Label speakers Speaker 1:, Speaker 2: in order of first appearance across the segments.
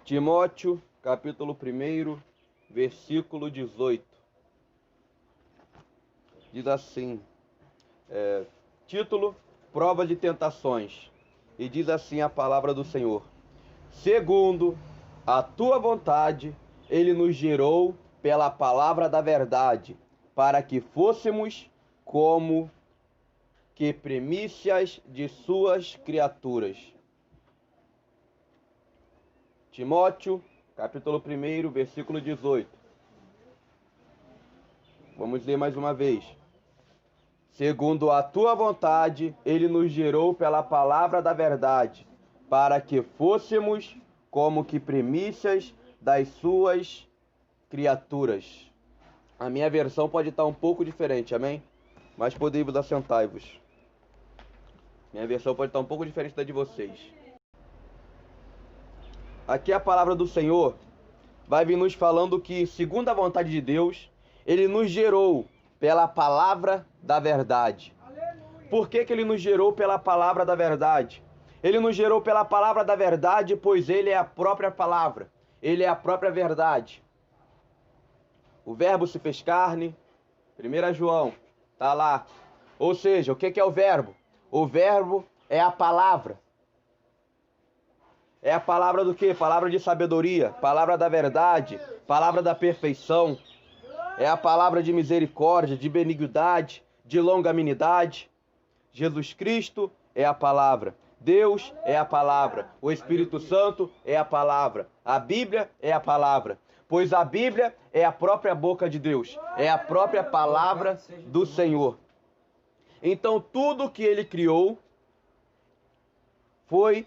Speaker 1: Timóteo, capítulo 1, versículo 18. Diz assim, título, Prova de Tentações. E diz assim a palavra do Senhor. Segundo a tua vontade, ele nos gerou pela palavra da verdade, para que fôssemos como que primícias de suas criaturas. Timóteo, capítulo 1, versículo 18. Vamos ler mais uma vez. Segundo a tua vontade, ele nos gerou pela palavra da verdade, para que fôssemos como que primícias das suas criaturas. A minha versão pode estar um pouco diferente, amém? Mas podei-vos assentai-vos. Minha versão pode estar um pouco diferente da de vocês. Aqui a palavra do Senhor vai vir nos falando que, segundo a vontade de Deus, ele nos gerou pela palavra da verdade. Por que ele nos gerou pela palavra da verdade? Ele nos gerou pela palavra da verdade, pois ele é a própria palavra. Ele é a própria verdade. O verbo se fez carne, 1 João, tá lá. Ou seja, o que é o verbo? O verbo é a palavra. É a palavra do quê? Palavra de sabedoria, palavra da verdade, palavra da perfeição. É a palavra de misericórdia, de benignidade, de longanimidade. Jesus Cristo é a palavra. Deus é a palavra. O Espírito Santo é a palavra. A Bíblia é a palavra. Pois a Bíblia é a própria boca de Deus. É a própria palavra do Senhor. Então tudo que ele criou foi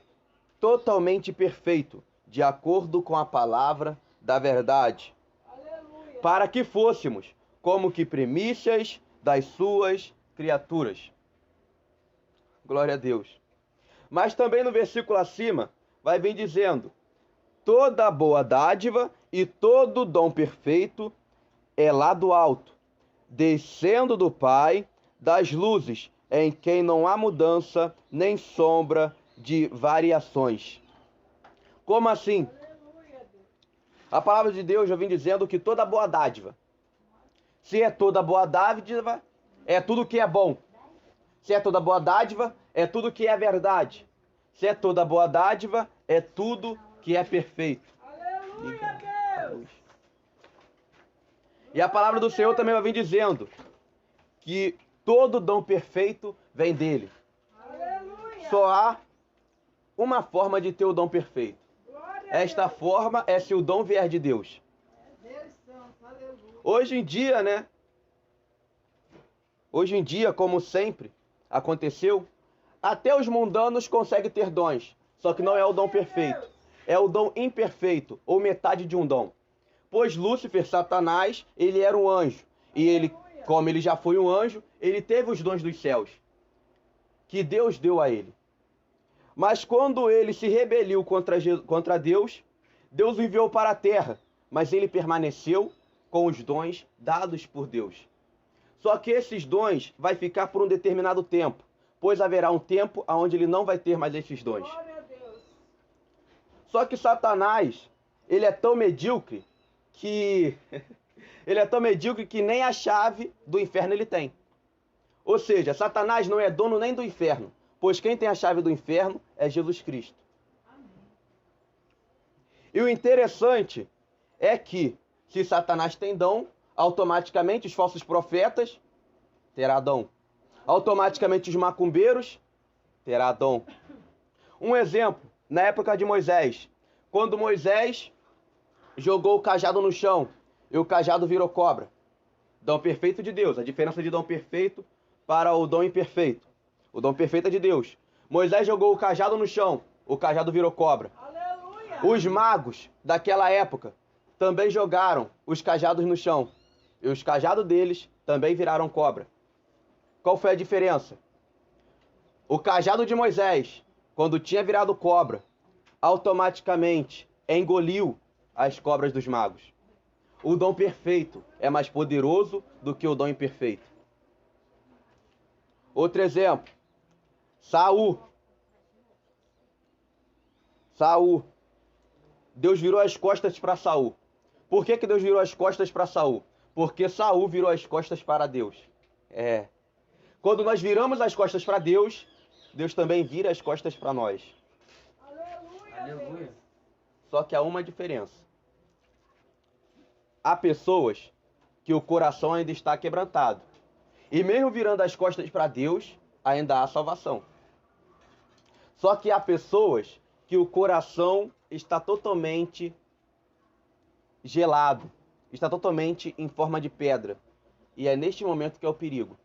Speaker 1: totalmente perfeito, de acordo com a palavra da verdade, para que fôssemos como que primícias das suas criaturas. Glória a Deus. Mas também no versículo acima, vai vir dizendo, toda boa dádiva e todo dom perfeito é lá do alto, descendo do Pai das luzes, em quem não há mudança nem sombra de variações. Como assim? A palavra de Deus já vem dizendo que toda boa dádiva, se é toda boa dádiva, é tudo que é bom. Se é toda boa dádiva, é tudo que é verdade. Se é toda boa dádiva, é tudo que é perfeito.
Speaker 2: Aleluia, Deus!
Speaker 1: E a palavra do Senhor também vai vir dizendo que todo dom perfeito vem dele.
Speaker 2: Aleluia!
Speaker 1: Só há uma forma de ter o dom perfeito. Esta forma é se o dom vier de Deus. Hoje em dia, né? Hoje em dia, como sempre aconteceu, até os mundanos conseguem ter dons, só que não é o dom perfeito. É o dom imperfeito, ou metade de um dom. Pois Lúcifer, Satanás, ele era um anjo. E ele, como ele já foi um anjo, ele teve os dons dos céus, que Deus deu a ele. Mas quando ele se rebeliou contra Deus, Deus o enviou para a terra, mas ele permaneceu com os dons dados por Deus. Só que esses dons vai ficar por um determinado tempo, pois haverá um tempo onde ele não vai ter mais esses dons. Só que Satanás, ele é tão medíocre que nem a chave do inferno ele tem. Ou seja, Satanás não é dono nem do inferno, pois quem tem a chave do inferno é Jesus Cristo. E o interessante é que, se Satanás tem dom, automaticamente os falsos profetas terá dom. Automaticamente os macumbeiros terá dom. Um exemplo, na época de Moisés, quando Moisés jogou o cajado no chão e o cajado virou cobra. Dom perfeito de Deus, a diferença de dom perfeito para o dom imperfeito. O dom perfeito é de Deus. Moisés jogou o cajado no chão, o cajado virou cobra.
Speaker 2: Aleluia!
Speaker 1: Os magos daquela época também jogaram os cajados no chão. E os cajados deles também viraram cobra. Qual foi a diferença? O cajado de Moisés, quando tinha virado cobra, automaticamente engoliu as cobras dos magos. O dom perfeito é mais poderoso do que o dom imperfeito. Outro exemplo, Saul. Deus virou as costas para Saul. Por que Deus virou as costas para Saul? Porque Saul virou as costas para Deus. Quando nós viramos as costas para Deus, Deus também vira as costas para nós.
Speaker 2: Aleluia.
Speaker 1: Só que há uma diferença. Há pessoas que o coração ainda está quebrantado. E mesmo virando as costas para Deus, ainda há salvação. Só que há pessoas que o coração está totalmente gelado, está totalmente em forma de pedra. E é neste momento que é o perigo,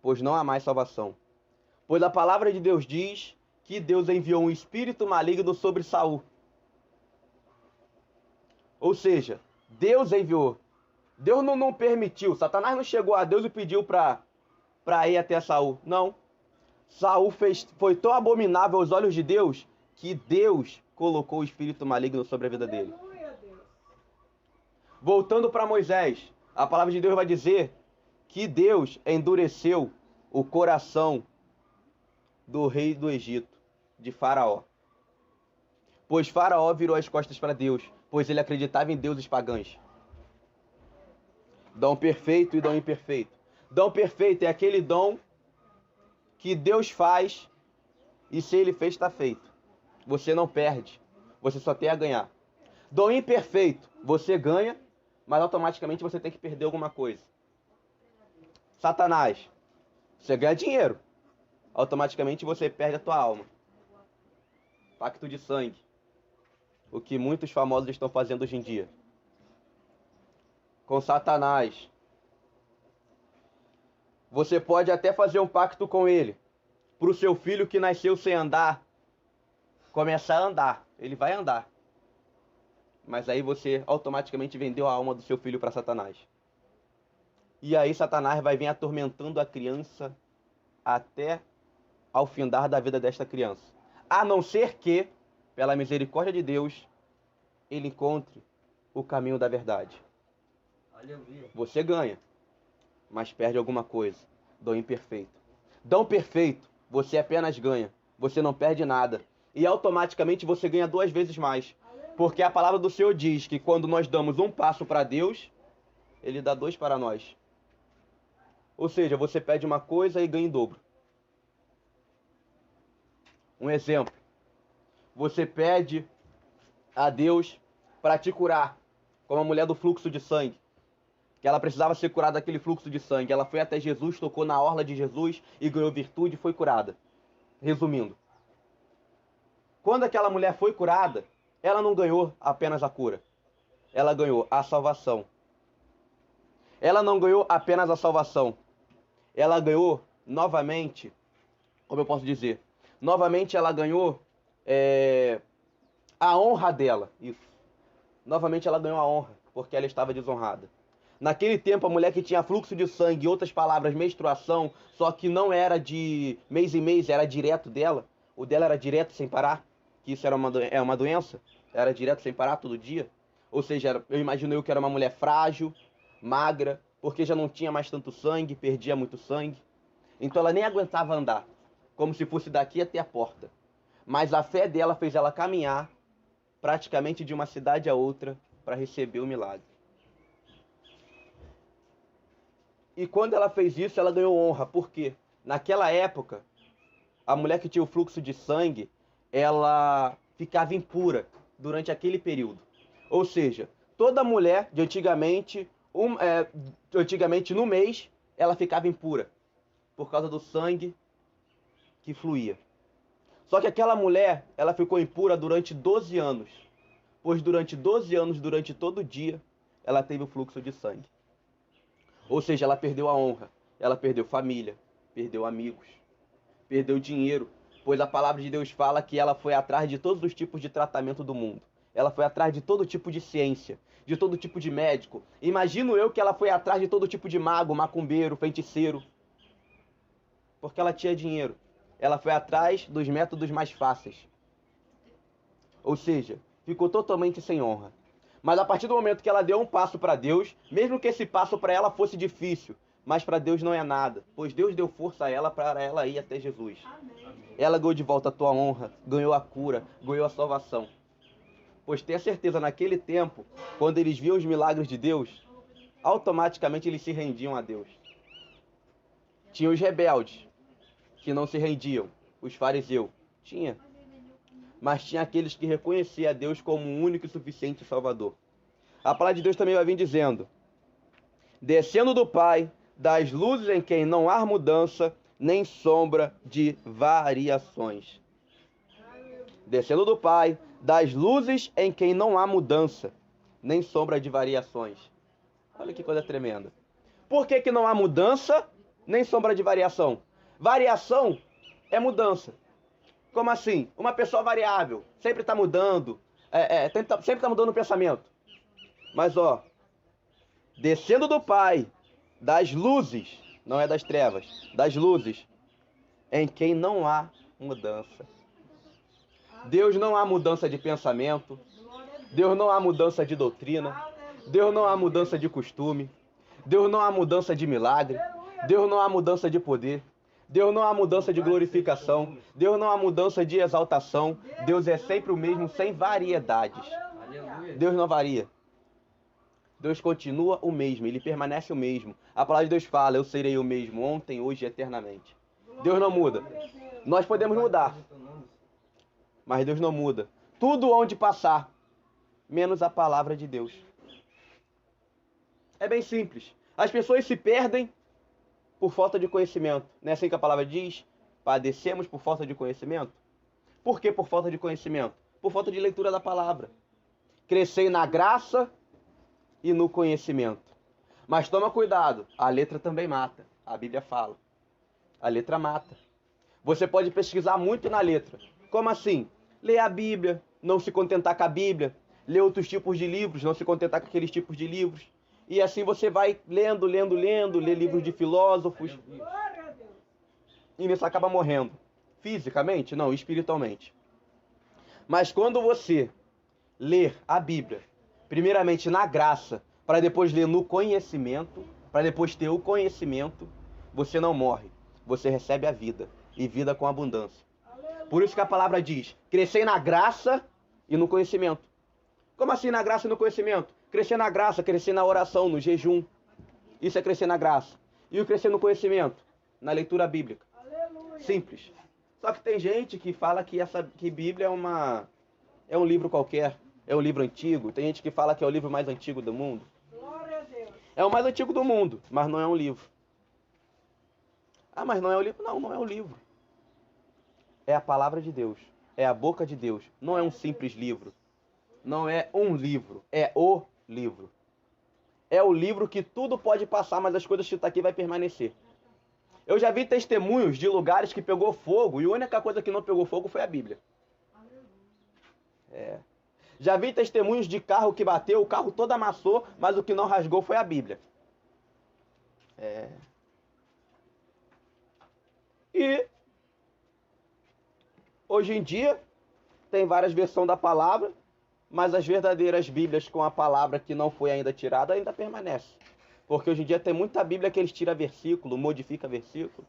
Speaker 1: pois não há mais salvação. Pois a palavra de Deus diz que Deus enviou um espírito maligno sobre Saul. Ou seja, Deus enviou. Deus não permitiu. Satanás não chegou a Deus e pediu para ir até Saul. Não. Saul foi tão abominável aos olhos de Deus que Deus colocou o espírito maligno sobre a vida dele. Voltando para Moisés, a palavra de Deus vai dizer que Deus endureceu o coração do rei do Egito, de Faraó. Pois Faraó virou as costas para Deus, pois ele acreditava em deuses pagãos. Dom perfeito e dom imperfeito. Dom perfeito é aquele dom que Deus faz e se ele fez, está feito. Você não perde, você só tem a ganhar. Dom imperfeito, você ganha, mas automaticamente você tem que perder alguma coisa. Satanás, você ganha dinheiro, automaticamente você perde a tua alma. Pacto de sangue, o que muitos famosos estão fazendo hoje em dia. Com Satanás, você pode até fazer um pacto com ele, para o seu filho que nasceu sem andar, começar a andar, ele vai andar. Mas aí você automaticamente vendeu a alma do seu filho para Satanás. E aí Satanás vai vir atormentando a criança até ao findar da vida desta criança. A não ser que, pela misericórdia de Deus, ele encontre o caminho da verdade.
Speaker 2: Aleluia.
Speaker 1: Você ganha, mas perde alguma coisa. Dom imperfeito. Dom perfeito, você apenas ganha. Você não perde nada. E automaticamente você ganha 2 vezes mais. Porque a palavra do Senhor diz que quando nós damos um passo para Deus, Ele dá 2 para nós. Ou seja, você pede uma coisa e ganha em dobro. Um exemplo. Você pede a Deus para te curar, como a mulher do fluxo de sangue. Que ela precisava ser curada daquele fluxo de sangue. Ela foi até Jesus, tocou na orla de Jesus e ganhou virtude e foi curada. Resumindo. Quando aquela mulher foi curada, ela não ganhou apenas a cura. Ela ganhou a salvação. Ela não ganhou apenas a salvação. Ela ganhou novamente, como eu posso dizer? Novamente ela ganhou a honra dela. Isso. Novamente ela ganhou a honra, porque ela estava desonrada. Naquele tempo, a mulher que tinha fluxo de sangue, em outras palavras, menstruação, só que não era de mês em mês, era direto dela. O dela era direto sem parar, que isso era uma doença. Era direto sem parar todo dia. Ou seja, eu imagino que era uma mulher frágil, magra, porque já não tinha mais tanto sangue, perdia muito sangue. Então ela nem aguentava andar, como se fosse daqui até a porta. Mas a fé dela fez ela caminhar praticamente de uma cidade a outra para receber o milagre. E quando ela fez isso, ela ganhou honra. Por quê? Naquela época, a mulher que tinha o fluxo de sangue, ela ficava impura durante aquele período. Ou seja, toda mulher de antigamente no mês, ela ficava impura. Por causa do sangue que fluía. Só que aquela mulher, ela ficou impura durante 12 anos. Pois durante 12 anos, durante todo dia, ela teve o fluxo de sangue. Ou seja, ela perdeu a honra, ela perdeu família, perdeu amigos, perdeu dinheiro, pois a palavra de Deus fala que ela foi atrás de todos os tipos de tratamento do mundo. Ela foi atrás de todo tipo de ciência, de todo tipo de médico. Imagino eu que ela foi atrás de todo tipo de mago, macumbeiro, feiticeiro, porque ela tinha dinheiro. Ela foi atrás dos métodos mais fáceis. Ou seja, ficou totalmente sem honra. Mas a partir do momento que ela deu um passo para Deus, mesmo que esse passo para ela fosse difícil, mas para Deus não é nada, pois Deus deu força a ela para ela ir até Jesus. Amém. Ela ganhou de volta a tua honra, ganhou a cura, ganhou a salvação. Pois tenha certeza, naquele tempo, quando eles viam os milagres de Deus, automaticamente eles se rendiam a Deus. Tinha os rebeldes, que não se rendiam, os fariseus. Tinha. Mas tinha aqueles que reconheciam a Deus como o único e suficiente Salvador. A palavra de Deus também vai vir dizendo: descendo do Pai, das luzes em quem não há mudança, nem sombra de variações. Descendo do Pai, das luzes em quem não há mudança, nem sombra de variações. Olha que coisa tremenda. Por que que não há mudança, nem sombra de variação? Variação é mudança. Como assim? Uma pessoa variável, sempre está mudando, sempre está mudando o pensamento. Mas ó, descendo do Pai, das luzes, não é das trevas, das luzes, em quem não há mudança. Deus não há mudança de pensamento, Deus não há mudança de doutrina, Deus não há mudança de costume, Deus não há mudança de milagre, Deus não há mudança de poder, Deus não há mudança de glorificação, Deus não há mudança de exaltação, Deus é sempre o mesmo, sem variedades. Deus não varia. Deus continua o mesmo, Ele permanece o mesmo. A palavra de Deus fala: eu serei o mesmo ontem, hoje e eternamente. Deus não muda. Nós podemos mudar, mas Deus não muda. Tudo onde passar, menos a palavra de Deus. É bem simples. As pessoas se perdem por falta de conhecimento. Não é assim que a palavra diz? Padecemos por falta de conhecimento. Por que por falta de conhecimento? Por falta de leitura da palavra. Crescei na graça e no conhecimento. Mas toma cuidado, a letra também mata. A Bíblia fala. A letra mata. Você pode pesquisar muito na letra. Como assim? Ler a Bíblia, não se contentar com a Bíblia. Ler outros tipos de livros, não se contentar com aqueles tipos de livros. E assim você vai lendo, ler livros de filósofos. E nisso acaba morrendo. Fisicamente? Não, espiritualmente. Mas quando você ler a Bíblia, primeiramente na graça, para depois ler no conhecimento, para depois ter o conhecimento, você não morre. Você recebe a vida. E vida com abundância. Por isso que a palavra diz: crescer na graça e no conhecimento. Como assim na graça e no conhecimento? Crescer na graça, crescer na oração, no jejum. Isso é crescer na graça. E o crescer no conhecimento? Na leitura bíblica. Simples. Só que tem gente que fala que Bíblia é um livro qualquer. É um livro antigo. Tem gente que fala que é o livro mais antigo do mundo. É o mais antigo do mundo, mas não é um livro. Ah, mas não é o livro? Não, não é o livro. É a palavra de Deus. É a boca de Deus. Não é um simples livro. Não é um livro. É o livro. É o livro que tudo pode passar, mas as coisas que estão aqui vai permanecer. Eu já vi testemunhos de lugares que pegou fogo e a única coisa que não pegou fogo foi a Bíblia. Já vi testemunhos de carro que bateu, o carro todo amassou, mas o que não rasgou foi a Bíblia. E hoje em dia tem várias versões da palavra, mas as verdadeiras Bíblias com a palavra que não foi ainda tirada ainda permanece. Porque hoje em dia tem muita Bíblia que eles tiram versículo, modifica versículo,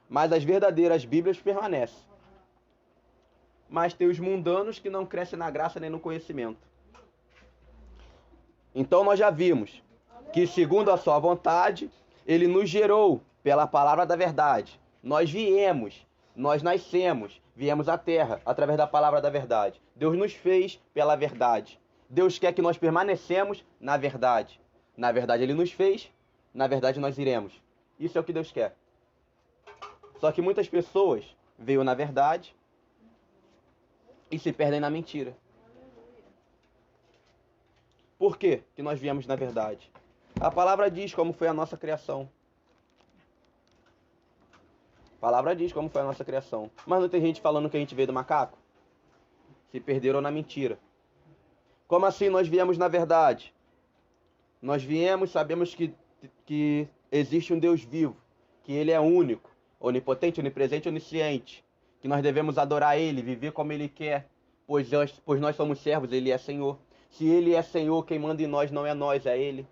Speaker 1: mas as verdadeiras Bíblias permanecem. Mas tem os mundanos que não crescem na graça nem no conhecimento. Então nós já vimos que, segundo a sua vontade, Ele nos gerou pela palavra da verdade. Nós viemos, nós nascemos, viemos à terra através da palavra da verdade. Deus nos fez pela verdade. Deus quer que nós permanecemos na verdade. Na verdade Ele nos fez, na verdade nós iremos. Isso é o que Deus quer. Só que muitas pessoas veio na verdade e se perdem na mentira. Por quê que nós viemos na verdade? A palavra diz como foi a nossa criação. A palavra diz como foi a nossa criação. Mas não tem gente falando que a gente veio do macaco? Se perderam na mentira. Como assim nós viemos na verdade? Nós viemos, sabemos que existe um Deus vivo, que Ele é único, onipotente, onipresente, onisciente, que nós devemos adorar Ele, viver como Ele quer, pois nós somos servos, Ele é Senhor. Se Ele é Senhor, quem manda em nós não é nós, é Ele.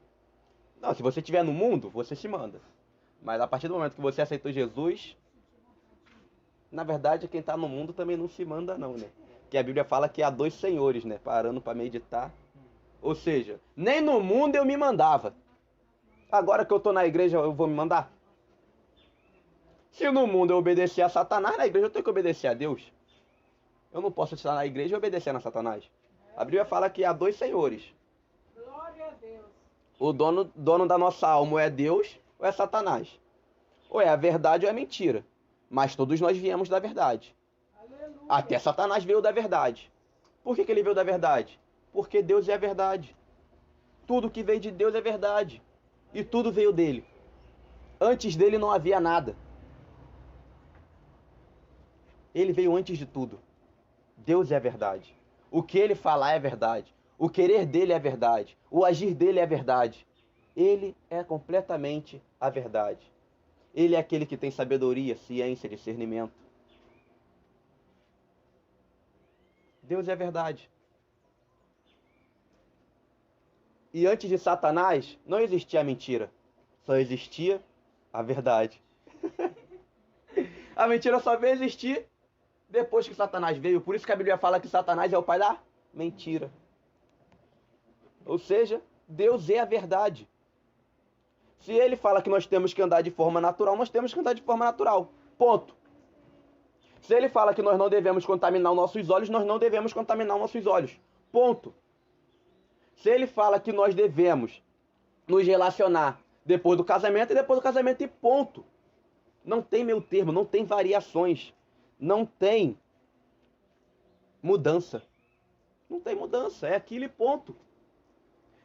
Speaker 1: Não, se você estiver no mundo, você se manda. Mas a partir do momento que você aceitou Jesus, na verdade quem está no mundo também não se manda não, né? que a Bíblia fala que há dois senhores, né? Parando para meditar. Ou seja, nem no mundo eu me mandava. Agora que eu estou na igreja, eu vou me mandar? Se no mundo eu obedecer a Satanás, na igreja eu tenho que obedecer a Deus. Eu não posso estar na igreja e obedecer a Satanás. A Bíblia fala que há dois senhores.
Speaker 3: Glória a Deus.
Speaker 1: O dono da nossa alma ou é Deus ou é Satanás. Ou é a verdade ou é mentira. Mas todos nós viemos da verdade.
Speaker 3: Aleluia.
Speaker 1: Até Satanás veio da verdade. Por que ele veio da verdade? Porque Deus é a verdade. Tudo que veio de Deus é verdade. E tudo veio dele. Antes dele não havia nada. Ele veio antes de tudo. Deus é a verdade. O que ele falar é verdade. O querer dele é verdade. O agir dele é verdade. Ele é completamente a verdade. Ele é aquele que tem sabedoria, ciência, discernimento. Deus é a verdade. E antes de Satanás, não existia a mentira. Só existia a verdade. A mentira só veio existir depois que Satanás veio. Por isso que a Bíblia fala que Satanás é o pai da mentira. Ou seja, Deus é a verdade. Se ele fala que nós temos que andar de forma natural, nós temos que andar de forma natural. Ponto. Se ele fala que nós não devemos contaminar os nossos olhos, nós não devemos contaminar os nossos olhos. Ponto. Se ele fala que nós devemos nos relacionar depois do casamento, e ponto. Não tem meio termo, não tem variações. Não tem mudança. Não tem mudança, é aquilo e ponto.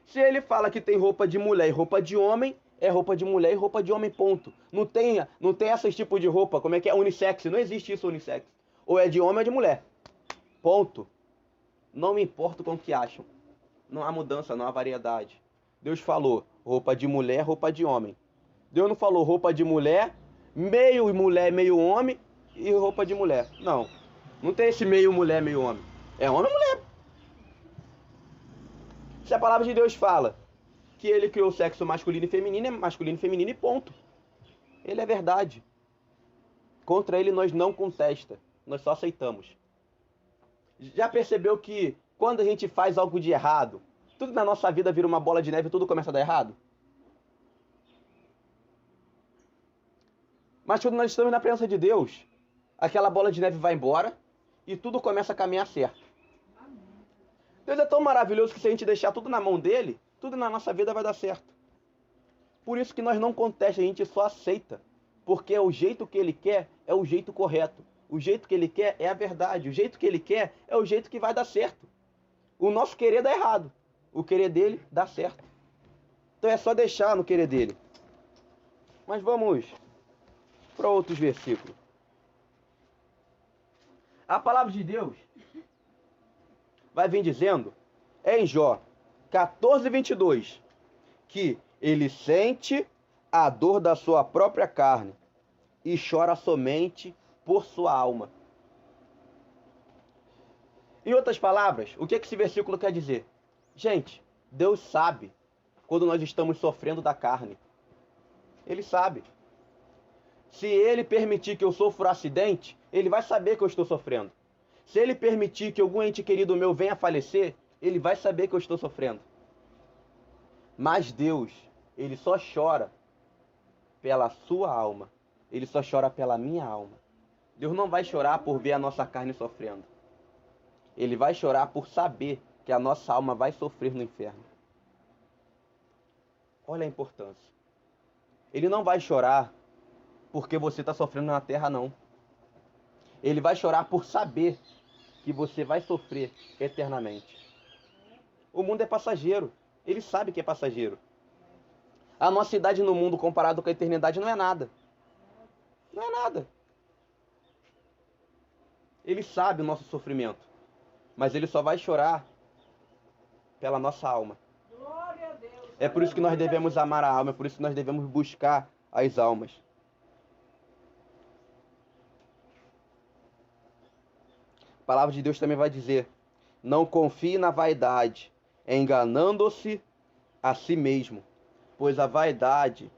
Speaker 1: Se ele fala que tem roupa de mulher e roupa de homem, é roupa de mulher e roupa de homem, ponto. Não tem esses tipos de roupa, como é que é? Unissex, não existe isso unissex. Ou é de homem ou é de mulher. Ponto. Não me importo com o que acham. Não há mudança, não há variedade. Deus falou roupa de mulher, roupa de homem. Deus não falou roupa de mulher, meio homem e roupa de mulher. Não. Não tem esse meio mulher, meio homem. É homem ou mulher. Se a palavra de Deus fala que ele criou o sexo masculino e feminino, é masculino e feminino e ponto. Ele é verdade. Contra ele nós não contesta, nós só aceitamos. Já percebeu que quando a gente faz algo de errado, tudo na nossa vida vira uma bola de neve e tudo começa a dar errado? Mas quando nós estamos na presença de Deus, aquela bola de neve vai embora e tudo começa a caminhar certo. Deus é tão maravilhoso que se a gente deixar tudo na mão dele, tudo na nossa vida vai dar certo. Por isso que nós não contestamos, a gente só aceita. Porque o jeito que ele quer é o jeito correto. O jeito que ele quer é a verdade. O jeito que ele quer é o jeito que vai dar certo. O nosso querer dá errado. O querer dele dá certo. Então é só deixar no querer dele. Mas vamos para outros versículos. A palavra de Deus vai vir dizendo, em Jó 14:22, que ele sente a dor da sua própria carne e chora somente por sua alma. Em outras palavras, o que esse versículo quer dizer? Gente, Deus sabe quando nós estamos sofrendo da carne. Ele sabe. Se ele permitir que eu sofra um acidente, ele vai saber que eu estou sofrendo. Se ele permitir que algum ente querido meu venha a falecer, ele vai saber que eu estou sofrendo. Mas Deus, ele só chora pela sua alma. Ele só chora pela minha alma. Deus não vai chorar por ver a nossa carne sofrendo. Ele vai chorar por saber que a nossa alma vai sofrer no inferno. Olha a importância. Ele não vai chorar porque você está sofrendo na terra, não. Ele vai chorar por saber que você vai sofrer eternamente. O mundo é passageiro. Ele sabe que é passageiro. A nossa idade no mundo comparado com a eternidade não é nada. Não é nada. Ele sabe o nosso sofrimento. Mas ele só vai chorar pela nossa alma.
Speaker 3: Glória a Deus.
Speaker 1: É por isso que nós devemos amar a alma. É por isso que nós devemos buscar as almas. A palavra de Deus também vai dizer, não confie na vaidade, enganando-se a si mesmo, pois a vaidade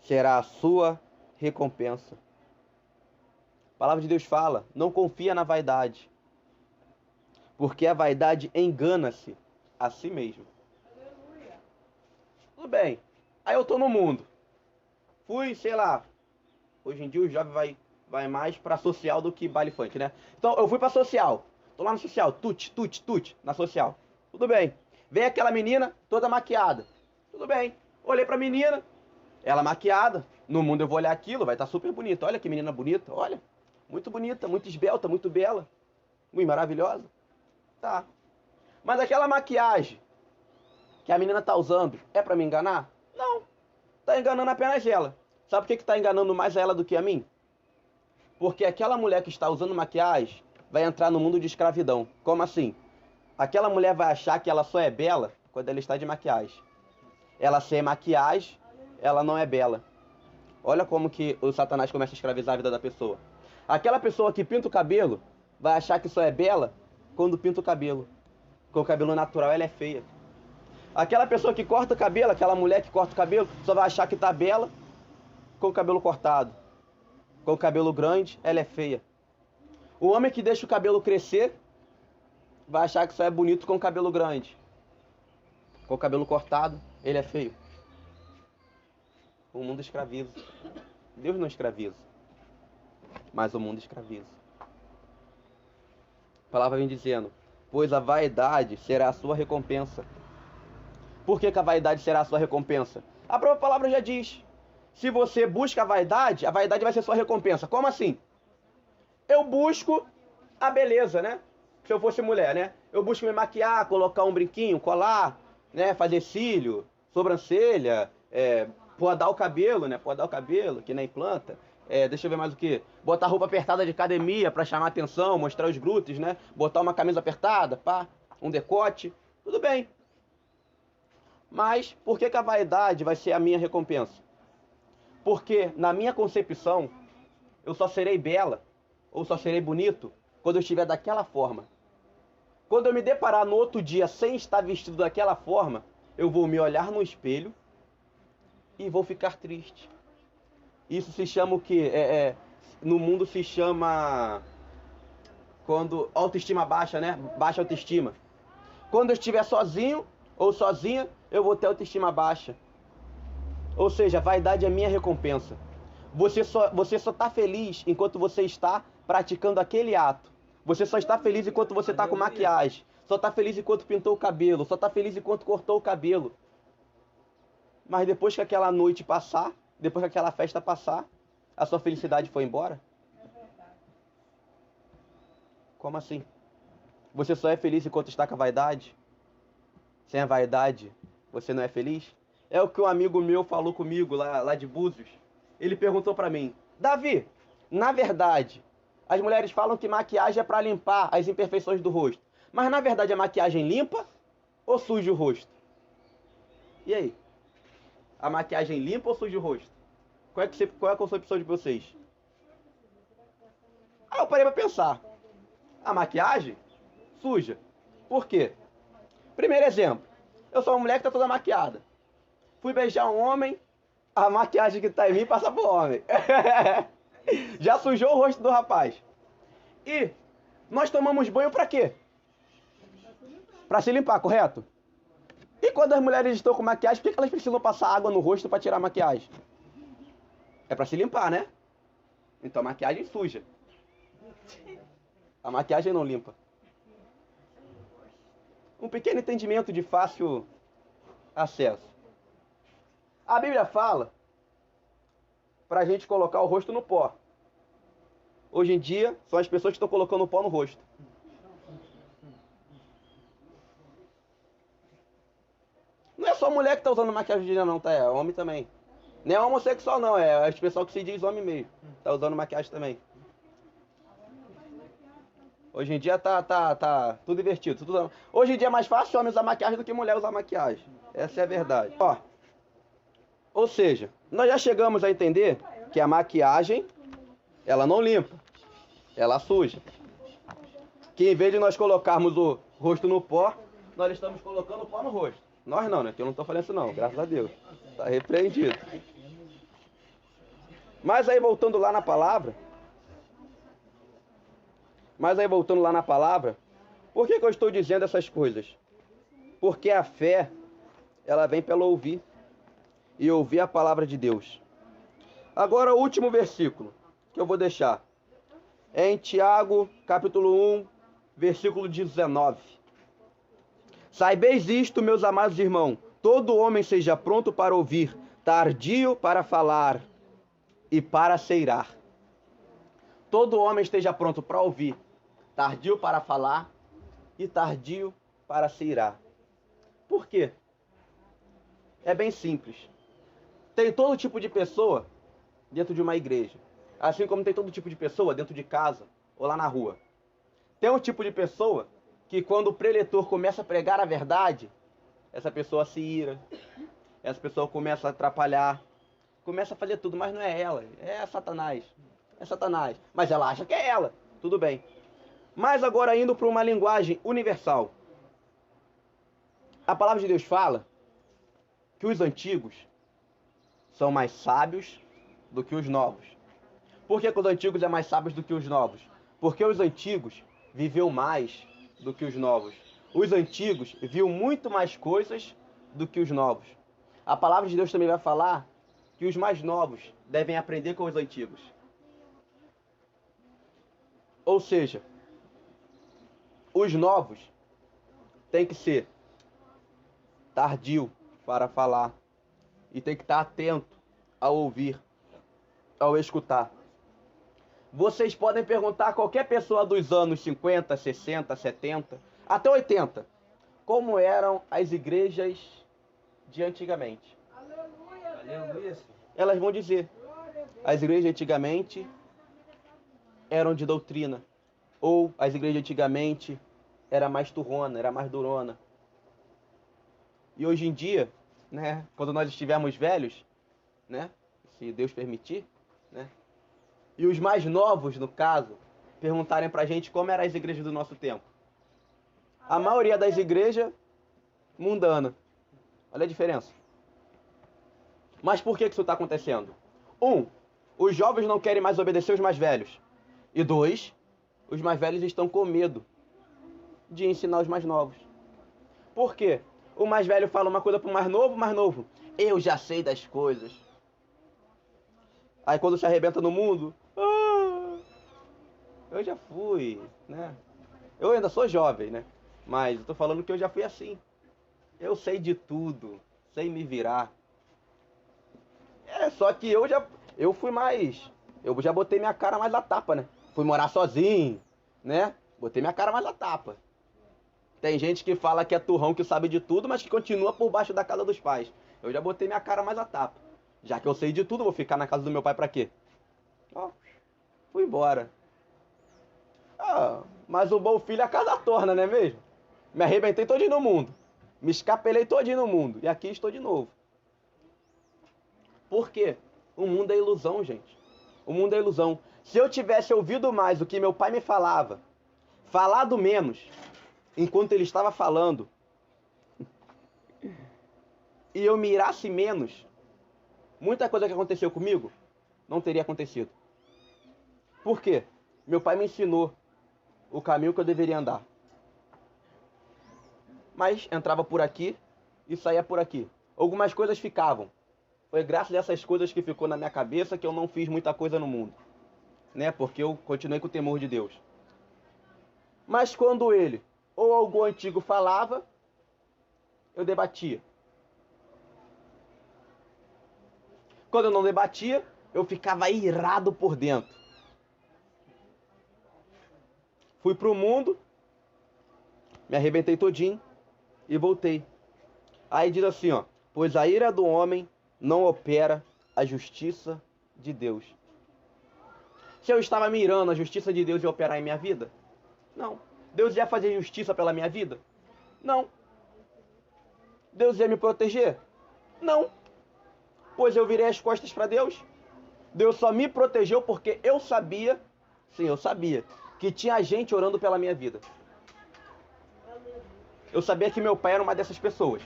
Speaker 1: será a sua recompensa. A palavra de Deus fala, não confia na vaidade. porque a vaidade engana-se a si mesmo. Tudo bem. Aí eu tô no mundo. Fui, sei lá, hoje em dia o jovem vai mais pra social do que baile funk, né? Então eu fui pra social. Tô lá no social, tut, na social. Tudo bem. Vem aquela menina toda maquiada. Tudo bem. Olhei pra menina, ela maquiada. No mundo eu vou olhar aquilo, vai estar super bonita. Olha que menina bonita, olha. Muito bonita, muito esbelta, muito bela. Muito maravilhosa. Tá. Mas aquela maquiagem que a menina tá usando é pra me enganar? Não. Tá enganando apenas ela. Sabe por que tá enganando mais ela do que a mim? Porque aquela mulher que está usando maquiagem vai entrar no mundo de escravidão. Como assim? Aquela mulher vai achar que ela só é bela quando ela está de maquiagem. Ela sem maquiagem, ela não é bela. Olha como que o Satanás começa a escravizar a vida da pessoa. Aquela pessoa que pinta o cabelo vai achar que só é bela quando pinta o cabelo. Com o cabelo natural ela é feia. Aquela pessoa que corta o cabelo, aquela mulher que corta o cabelo, só vai achar que tá bela com o cabelo cortado. Com o cabelo grande, ela é feia. O homem que deixa o cabelo crescer vai achar que só é bonito com o cabelo grande. Com o cabelo cortado, ele é feio. O mundo escraviza. Deus não escraviza, mas o mundo escraviza. A palavra vem dizendo, pois a vaidade será a sua recompensa. Por que a vaidade será a sua recompensa? A própria palavra já diz. Se você busca a vaidade vai ser sua recompensa. Como assim? Eu busco a beleza, né? Se eu fosse mulher, né? Eu busco me maquiar, colocar um brinquinho, colar, né? Fazer cílio, sobrancelha, podar o cabelo, né? Podar o cabelo, que nem planta. Deixa eu ver mais o que. Botar roupa apertada de academia pra chamar atenção, mostrar os glúteos, né? Botar uma camisa apertada, pá, um decote. Tudo bem. Mas por que a vaidade vai ser a minha recompensa? Porque na minha concepção, eu só serei bela, ou só serei bonito, quando eu estiver daquela forma. Quando eu me deparar no outro dia sem estar vestido daquela forma, eu vou me olhar no espelho e vou ficar triste. Isso se chama o quê? No mundo se chama quando autoestima baixa, né? Baixa autoestima. Quando eu estiver sozinho ou sozinha, eu vou ter autoestima baixa. Ou seja, a vaidade é minha recompensa. Você só está feliz enquanto você está praticando aquele ato. Você só está feliz enquanto você está com maquiagem. Só está feliz enquanto pintou o cabelo. Só está feliz enquanto cortou o cabelo. Mas depois que aquela noite passar, depois que aquela festa passar, a sua felicidade foi embora? Como assim? Você só é feliz enquanto está com a vaidade? Sem a vaidade, você não é feliz? É o que um amigo meu falou comigo lá de Búzios. Ele perguntou pra mim, Davi, na verdade, as mulheres falam que maquiagem é pra limpar as imperfeições do rosto. Mas na verdade a maquiagem limpa ou suja o rosto? E aí? A maquiagem limpa ou suja o rosto? Qual é a concepção de vocês? Aí eu parei pra pensar. A maquiagem suja. Por quê? Primeiro exemplo. Eu sou uma mulher que tá toda maquiada. Fui beijar um homem, a maquiagem que tá em mim passa pro homem. Já sujou o rosto do rapaz. E nós tomamos banho pra quê? Pra se limpar, correto? E quando as mulheres estão com maquiagem, por que elas precisam passar água no rosto pra tirar a maquiagem? É pra se limpar, né? Então a maquiagem suja. A maquiagem não limpa. Um pequeno entendimento de fácil acesso. A Bíblia fala pra gente colocar o rosto no pó. Hoje em dia, são as pessoas que estão colocando o pó no rosto. Não é só mulher que tá usando maquiagem hoje em dia não, tá? É homem também. Não é homossexual não, é as pessoas que se diz homem mesmo. Tá usando maquiagem também. Hoje em dia tá tudo invertido. Hoje em dia é mais fácil homem usar maquiagem do que mulher usar maquiagem. Essa é a verdade. Ou seja, nós já chegamos a entender que a maquiagem, ela não limpa, ela suja. Que em vez de nós colocarmos o rosto no pó, nós estamos colocando o pó no rosto. Nós não, né? Que eu não estou falando isso não, graças a Deus. Está repreendido. Mas aí voltando lá na palavra, Por que eu estou dizendo essas coisas? Porque a fé, ela vem pelo ouvir. E ouvir a palavra de Deus. Agora o último versículo que eu vou deixar. É em Tiago, capítulo 1, versículo 19. Saibeis isto, meus amados irmãos, todo homem seja pronto para ouvir, tardio para falar e para ceirar. Todo homem esteja pronto para ouvir, tardio para falar e tardio para ceirar. Por quê? É bem simples. Tem todo tipo de pessoa dentro de uma igreja, assim como tem todo tipo de pessoa dentro de casa ou lá na rua. Tem um tipo de pessoa que quando o preletor começa a pregar a verdade, essa pessoa se ira, essa pessoa começa a atrapalhar, começa a fazer tudo, mas não é ela, é Satanás. É Satanás, mas ela acha que é ela, tudo bem. Mas agora indo para uma linguagem universal. A palavra de Deus fala que os antigos são mais sábios do que os novos. Por que os antigos são mais sábios do que os novos? Porque os antigos viveu mais do que os novos. Os antigos viu muito mais coisas do que os novos. A palavra de Deus também vai falar que os mais novos devem aprender com os antigos. Ou seja, os novos têm que ser tardio para falar e tem que estar atento ao ouvir, ao escutar. Vocês podem perguntar a qualquer pessoa dos anos 50, 60, 70, até 80, como eram as igrejas de antigamente.
Speaker 2: Aleluia.
Speaker 1: Elas vão dizer, as igrejas antigamente eram de doutrina, ou as igrejas antigamente era mais turrona, era mais durona. E hoje em dia, né, quando nós estivermos velhos, né, se Deus permitir, né, e os mais novos, no caso, perguntarem pra gente como eram as igrejas do nosso tempo. A maioria das igrejas, mundana. Olha a diferença. Mas por que isso está acontecendo? 1, os jovens não querem mais obedecer os mais velhos. E 2, os mais velhos estão com medo de ensinar os mais novos. Por quê? O mais velho fala uma coisa pro mais novo, eu já sei das coisas. Aí quando se arrebenta no mundo, eu já fui, né? Eu ainda sou jovem, né? Mas eu tô falando que eu já fui assim. Eu sei de tudo, sei me virar. Só que eu fui mais, eu já botei minha cara mais a tapa, né? Fui morar sozinho, né? Botei minha cara mais a tapa. Tem gente que fala que é turrão, que sabe de tudo, mas que continua por baixo da casa dos pais. Eu já botei minha cara mais a tapa. Já que eu sei de tudo, vou ficar na casa do meu pai pra quê? Ó, fui embora. Mas o bom filho a casa torna, não é mesmo? Me arrebentei todinho no mundo. Me escapelei todinho no mundo. E aqui estou de novo. Por quê? O mundo é ilusão, gente. O mundo é ilusão. Se eu tivesse ouvido mais o que meu pai me falava, falado menos, enquanto ele estava falando, e eu mirasse menos, muita coisa que aconteceu comigo não teria acontecido. Por quê? Meu pai me ensinou o caminho que eu deveria andar. Mas entrava por aqui e saía por aqui. Algumas coisas ficavam. Foi graças a essas coisas que ficou na minha cabeça que eu não fiz muita coisa no mundo, né? Porque eu continuei com o temor de Deus. Mas quando ele ou algo antigo falava, eu debatia. Quando eu não debatia, eu ficava irado por dentro. Fui pro mundo, me arrebentei todinho e voltei. Aí diz assim, ó: pois a ira do homem não opera a justiça de Deus. Se eu estava mirando a justiça de Deus ia operar em minha vida? Não. Deus ia fazer justiça pela minha vida? Não. Deus ia me proteger? Não. Pois eu virei as costas para Deus. Deus só me protegeu porque eu sabia, sim, eu sabia, que tinha gente orando pela minha vida. Eu sabia que meu pai era uma dessas pessoas.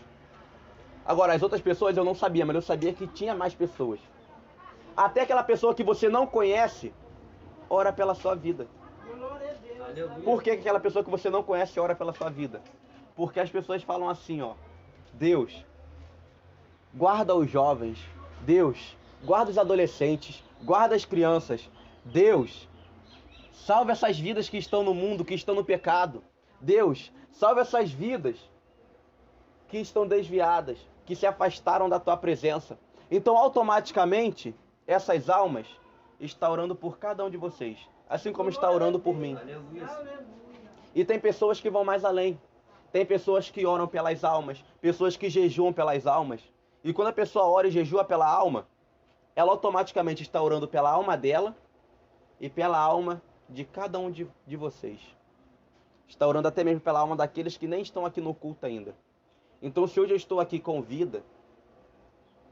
Speaker 1: Agora, as outras pessoas eu não sabia, mas eu sabia que tinha mais pessoas. Até aquela pessoa que você não conhece, ora pela sua vida.
Speaker 3: Glória a Deus.
Speaker 2: Aleluia.
Speaker 1: Por que aquela pessoa que você não conhece ora pela sua vida? Porque as pessoas falam assim, ó: Deus, guarda os jovens. Deus, guarda os adolescentes. Guarda as crianças. Deus, salve essas vidas que estão no mundo, que estão no pecado. Deus, salve essas vidas que estão desviadas, que se afastaram da tua presença. Então, automaticamente, essas almas estão orando por cada um de vocês, assim como está orando por mim.
Speaker 2: Aleluia.
Speaker 1: E tem pessoas que vão mais além. Tem pessoas que oram pelas almas, pessoas que jejuam pelas almas. E quando a pessoa ora e jejua pela alma, ela automaticamente está orando pela alma dela e pela alma de cada um de vocês. Está orando até mesmo pela alma daqueles que nem estão aqui no culto ainda. Então, se hoje eu estou aqui com vida,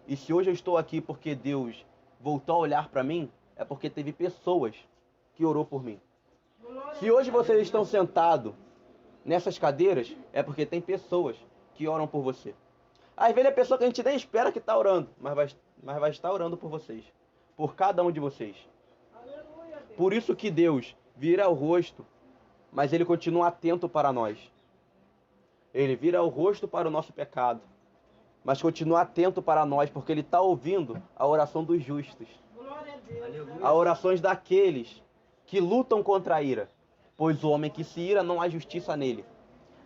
Speaker 1: e se hoje eu estou aqui porque Deus voltou a olhar para mim, é porque teve pessoas que orou por mim. Se hoje vocês estão sentados nessas cadeiras, é porque tem pessoas que oram por você. Às vezes é pessoa que a gente nem espera que está orando, mas vai estar orando por vocês, por cada um de vocês. Por isso que Deus vira o rosto, mas Ele continua atento para nós. Ele vira o rosto para o nosso pecado, mas continua atento para nós, porque Ele está ouvindo a oração dos justos,
Speaker 2: Aleluia.
Speaker 1: as orações daqueles que lutam contra a ira, pois o homem que se ira não há justiça nele,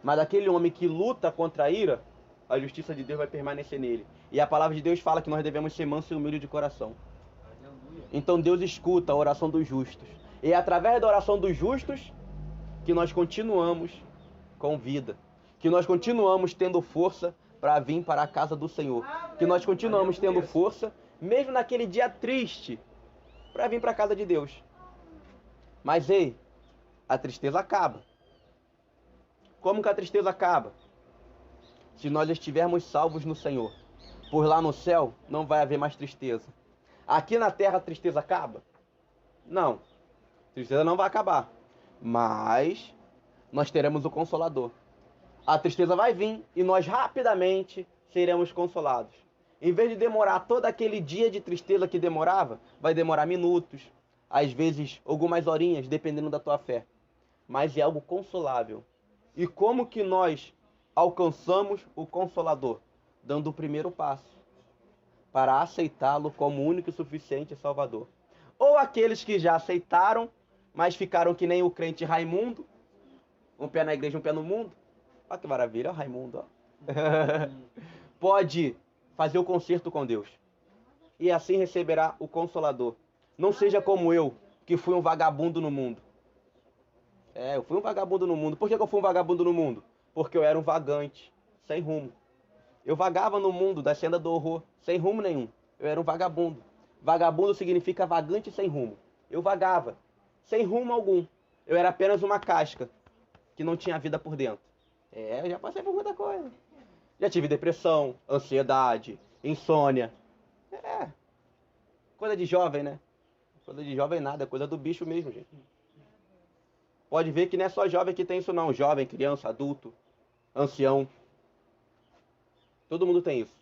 Speaker 1: mas aquele homem que luta contra a ira, a justiça de Deus vai permanecer nele. E a palavra de Deus fala que nós devemos ser mansos e humildes de coração.
Speaker 2: Aleluia.
Speaker 1: Então Deus escuta a oração dos justos, e é através da oração dos justos que nós continuamos com vida, que nós continuamos tendo força para vir para a casa do Senhor, que nós continuamos tendo força, mesmo naquele dia triste, para vir para a casa de Deus. Mas ei, a tristeza acaba. Como que a tristeza acaba? Se nós estivermos salvos no Senhor. Por lá no céu não vai haver mais tristeza. Aqui na terra a tristeza acaba? Não. A tristeza não vai acabar. Mas nós teremos o Consolador. A tristeza vai vir e nós rapidamente seremos consolados. Em vez de demorar todo aquele dia de tristeza que demorava, vai demorar minutos, às vezes algumas horinhas, dependendo da tua fé. Mas é algo consolável. E como que nós alcançamos o Consolador? Dando o primeiro passo para aceitá-lo como único e suficiente Salvador. Ou aqueles que já aceitaram, mas ficaram que nem o crente Raimundo, um pé na igreja, um pé no mundo. Olha que maravilha, o Raimundo. Ó. Pode fazer o concerto com Deus. E assim receberá o Consolador. Não seja como eu, que fui um vagabundo no mundo. Eu fui um vagabundo no mundo. Por que eu fui um vagabundo no mundo? Porque eu era um vagante, sem rumo. Eu vagava no mundo da senda do horror, sem rumo nenhum. Eu era um vagabundo. Vagabundo significa vagante sem rumo. Eu vagava, sem rumo algum. Eu era apenas uma casca, que não tinha vida por dentro. Eu já passei por muita coisa. Já tive depressão, ansiedade, insônia. Coisa de jovem, né? Coisa de jovem nada, é coisa do bicho mesmo, gente. Pode ver que não é só jovem que tem isso não. Jovem, criança, adulto, ancião. Todo mundo tem isso.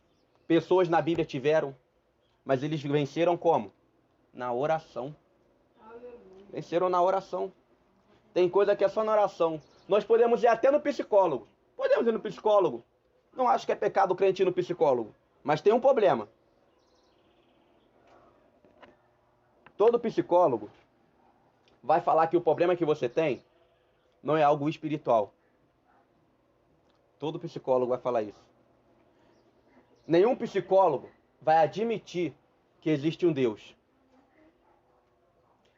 Speaker 1: Pessoas na Bíblia tiveram, mas eles venceram como? Na oração. Venceram na oração. Tem coisa que é só na oração. Nós podemos ir até no psicólogo. Podemos ir no psicólogo. Não acho que é pecado o crente ir no psicólogo. Mas tem um problema. Todo psicólogo vai falar que o problema que você tem não é algo espiritual. Todo psicólogo vai falar isso. Nenhum psicólogo vai admitir que existe um Deus.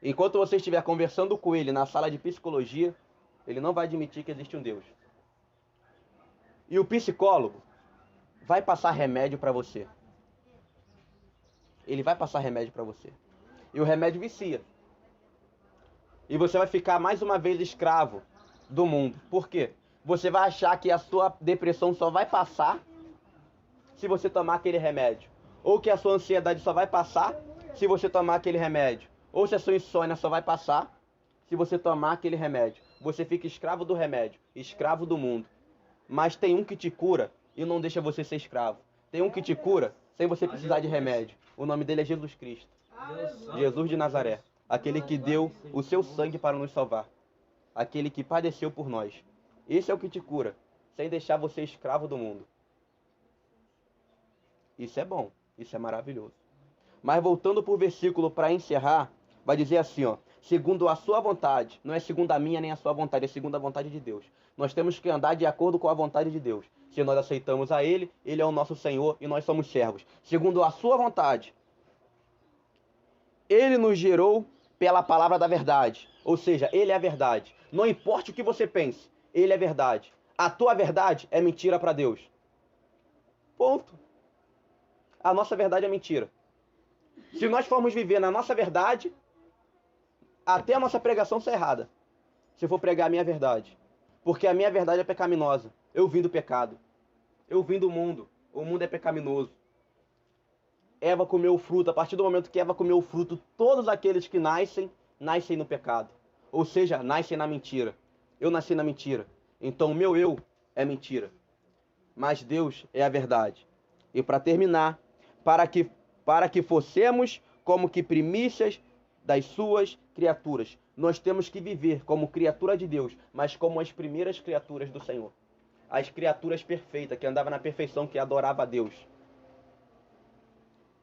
Speaker 1: Enquanto você estiver conversando com ele na sala de psicologia, ele não vai admitir que existe um Deus. E o psicólogo vai passar remédio para você. Ele vai passar remédio para você. E o remédio vicia. E você vai ficar mais uma vez escravo do mundo. Por quê? Você vai achar que a sua depressão só vai passar se você tomar aquele remédio. Ou que a sua ansiedade só vai passar se você tomar aquele remédio. Ou se a sua insônia só vai passar se você tomar aquele remédio. Você fica escravo do remédio, escravo do mundo. Mas tem um que te cura e não deixa você ser escravo. Tem um que te cura sem você precisar de remédio. O nome dele é Jesus Cristo. Jesus de Nazaré. Aquele que deu o seu sangue para nos salvar. aquele que padeceu por nós. Esse é o que te cura, sem deixar você escravo do mundo. Isso é bom, isso é maravilhoso. Mas voltando para o versículo para encerrar, vai dizer assim, ó, segundo a sua vontade, não é segundo a minha nem a sua vontade, é segundo a vontade de Deus. Nós temos que andar de acordo com a vontade de Deus. Se nós aceitamos a Ele, Ele é o nosso Senhor e nós somos servos. Segundo a sua vontade, Ele nos gerou pela palavra da verdade. Ou seja, Ele é a verdade. Não importa o que você pense, Ele é verdade. A tua verdade é mentira para Deus. Ponto. A nossa verdade é mentira. Se nós formos viver na nossa verdade, até a nossa pregação será errada. Se for pregar a minha verdade. Porque a minha verdade é pecaminosa. Eu vim do pecado. Eu vim do mundo. O mundo é pecaminoso. Eva comeu o fruto. A partir do momento que Eva comeu o fruto, todos aqueles que nascem no pecado. Ou seja, nascem na mentira. Eu nasci na mentira. Então o meu eu é mentira. Mas Deus é a verdade. E para terminar, para que fossemos como que primícias das suas criaturas. Nós temos que viver como criatura de Deus, mas como as primeiras criaturas do Senhor. As criaturas perfeitas, que andavam na perfeição, que adoravam a Deus.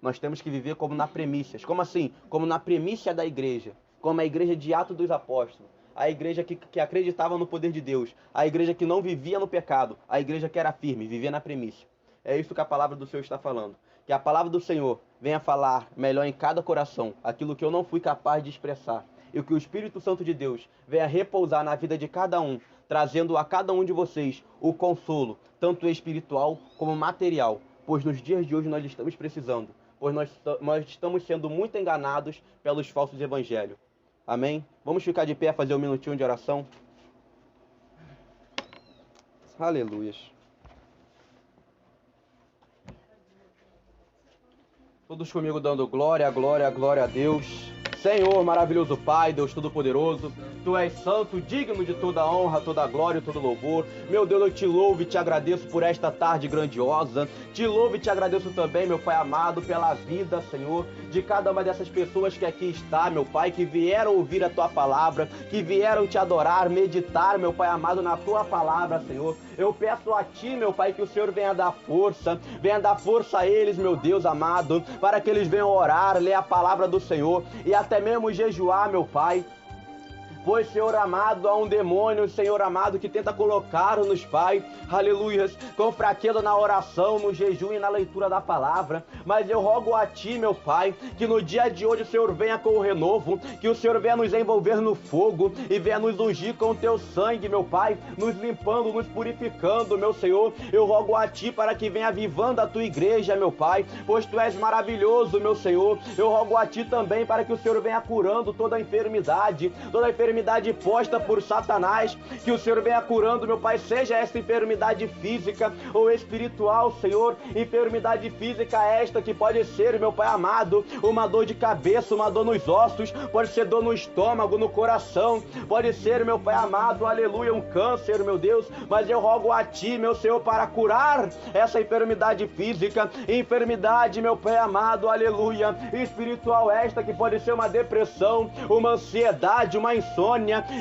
Speaker 1: Nós temos que viver como na premissas. Como assim? Como na premissa da igreja. Como a igreja de Atos dos Apóstolos. A igreja que acreditava no poder de Deus. A igreja que não vivia no pecado. A igreja que era firme, vivia na premissa. É isso que a palavra do Senhor está falando. Que a palavra do Senhor venha falar melhor em cada coração aquilo que eu não fui capaz de expressar. E que o Espírito Santo de Deus venha repousar na vida de cada um, trazendo a cada um de vocês o consolo, tanto espiritual como material. Pois nos dias de hoje nós estamos precisando. Pois nós estamos sendo muito enganados pelos falsos evangelhos. Amém? Vamos ficar de pé, fazer um minutinho de oração. Aleluias. Todos comigo dando glória, glória, glória a Deus. Senhor, maravilhoso Pai, Deus Todo-Poderoso, Tu és santo, digno de toda honra, toda glória e todo louvor. Meu Deus, eu te louvo e te agradeço por esta tarde grandiosa. Te louvo e te agradeço também, meu Pai amado, pela vida, Senhor, de cada uma dessas pessoas que aqui está, meu Pai, que vieram ouvir a Tua palavra, que vieram te adorar, meditar, meu Pai amado, na Tua palavra, Senhor. Eu peço a Ti, meu Pai, que o Senhor venha dar força a eles, meu Deus amado, para que eles venham orar, ler a palavra do Senhor e até mesmo jejuar, meu Pai. Pois, Senhor amado, há um demônio, Senhor amado, que tenta colocar-nos, Pai, aleluias, com fraqueza na oração, no jejum e na leitura da palavra. Mas eu rogo a Ti, meu Pai, que no dia de hoje o Senhor venha com o renovo, que o Senhor venha nos envolver no fogo e venha nos ungir com o Teu sangue, meu Pai, nos limpando, nos purificando, meu Senhor. Eu rogo a Ti para que venha avivando a Tua igreja, meu Pai, pois Tu és maravilhoso, meu Senhor. Eu rogo a Ti também para que o Senhor venha curando toda a enfermidade posta por Satanás, que o Senhor venha curando, meu Pai, seja esta enfermidade física ou espiritual, Senhor. Enfermidade física esta que pode ser, meu Pai amado, uma dor de cabeça, uma dor nos ossos, pode ser dor no estômago, no coração, pode ser, meu Pai amado, aleluia, um câncer, meu Deus. Mas eu rogo a Ti, meu Senhor, para curar essa enfermidade física, enfermidade, meu Pai amado, aleluia, espiritual esta que pode ser uma depressão, uma ansiedade, uma insônia,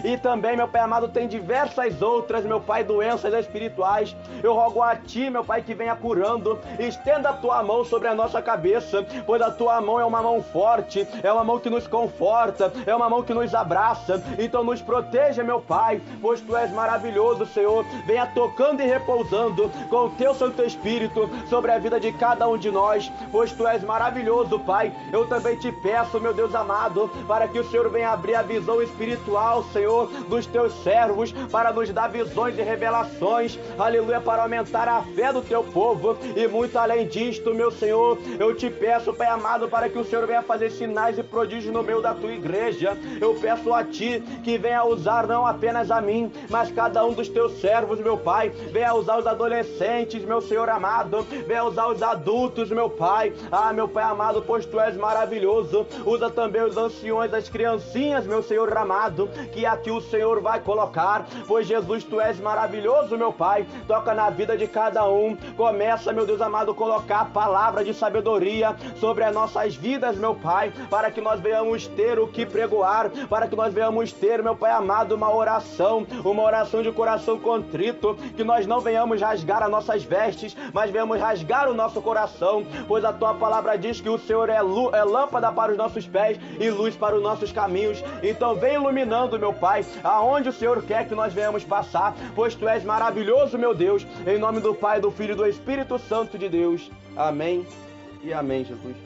Speaker 1: e também, meu Pai amado, tem diversas outras, meu Pai, doenças espirituais. Eu rogo a Ti, meu Pai, que venha curando. Estenda a Tua mão sobre a nossa cabeça, pois a Tua mão é uma mão forte, é uma mão que nos conforta, é uma mão que nos abraça. Então nos proteja, meu Pai, pois Tu és maravilhoso, Senhor. Venha tocando e repousando com o Teu Santo Espírito sobre a vida de cada um de nós, pois Tu és maravilhoso, Pai. Eu também te peço, meu Deus amado, para que o Senhor venha abrir a visão espiritual, Senhor, dos Teus servos, para nos dar visões e revelações, aleluia, para aumentar a fé do Teu povo. E muito além disto, meu Senhor, eu te peço, Pai amado, para que o Senhor venha fazer sinais e prodígios no meio da Tua igreja. Eu peço a Ti que venha usar não apenas a mim, mas cada um dos Teus servos, meu Pai. Venha usar os adolescentes, meu Senhor amado, venha usar os adultos, meu Pai. Ah, meu Pai amado, pois Tu és maravilhoso. Usa também os anciões, as criancinhas, meu Senhor amado. amado, que aqui o Senhor vai colocar, pois Jesus, tu és maravilhoso, meu Pai, toca na vida de cada um, começa, meu Deus amado, colocar a palavra de sabedoria sobre as nossas vidas, meu Pai, para que nós venhamos ter o que pregoar, para que nós venhamos ter, meu Pai amado, uma oração de coração contrito, que nós não venhamos rasgar as nossas vestes, mas venhamos rasgar o nosso coração, pois a tua palavra diz que o Senhor é lâmpada para os nossos pés e luz para os nossos caminhos. Então vem iluminando, meu Pai, aonde o Senhor quer que nós venhamos passar, pois tu és maravilhoso, meu Deus, em nome do Pai, do Filho e do Espírito Santo de Deus. Amém e amém, Jesus.